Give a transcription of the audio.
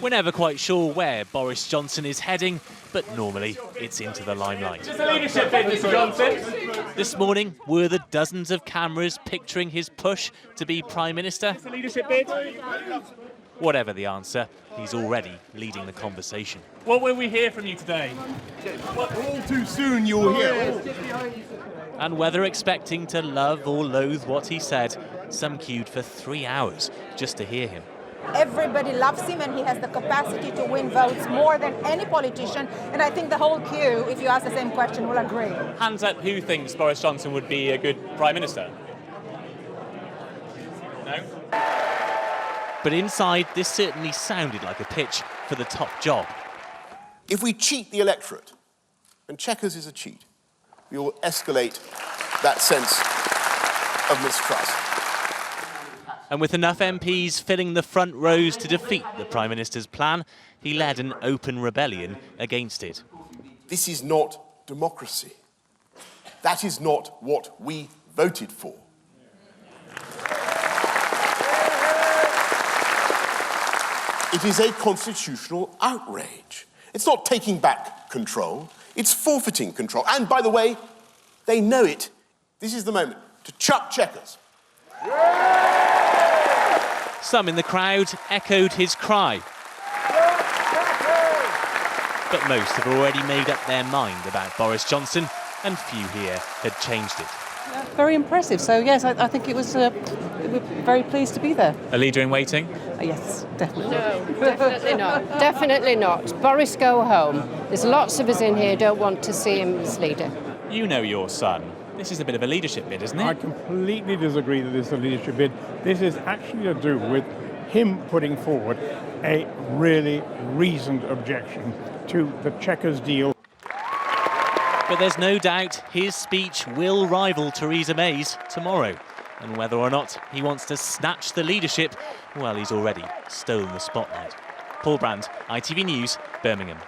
We're never quite sure where Boris Johnson is heading, but normally it's into the limelight. Just a leadership bid, Mr. Johnson. This morning, were the dozens of cameras picturing his push to be Prime Minister? Just a leadership bid. Whatever the answer, he's already leading the conversation. What will we hear from you today? All too soon you'll hear. And whether expecting to love or loathe what he said, some queued for 3 hours just to hear him. Everybody loves him and he has the capacity to win votes more than any politician. And I think the whole queue, if you ask the same question, will agree. Hands up, who thinks Boris Johnson would be a good Prime Minister? No? But inside, this certainly sounded like a pitch for the top job. If we cheat the electorate, and Chequers is a cheat, we will escalate that sense of mistrust. And with enough MPs filling the front rows to defeat the Prime Minister's plan, he led an open rebellion against it. This is not democracy. That is not what we voted for. It is a constitutional outrage. It's not taking back control, it's forfeiting control. And by the way, they know it. This is the moment to chuck Chequers. Some in the crowd echoed his cry. But most have already made up their mind about Boris Johnson, and few here had changed it. Very impressive. So yes, I think it was. We're very pleased to be there. A leader in waiting? Yes, definitely. No, definitely not. Definitely not. Boris, go home. There's lots of us in here who don't want to see him as leader. You know your son. This is a bit of a leadership bid, isn't it? I completely disagree that this is a leadership bid. This is actually to do with him putting forward a really reasoned objection to the Chequers deal. But there's no doubt his speech will rival Theresa May's tomorrow. And whether or not he wants to snatch the leadership, well, he's already stolen the spotlight. Paul Brand, ITV News, Birmingham.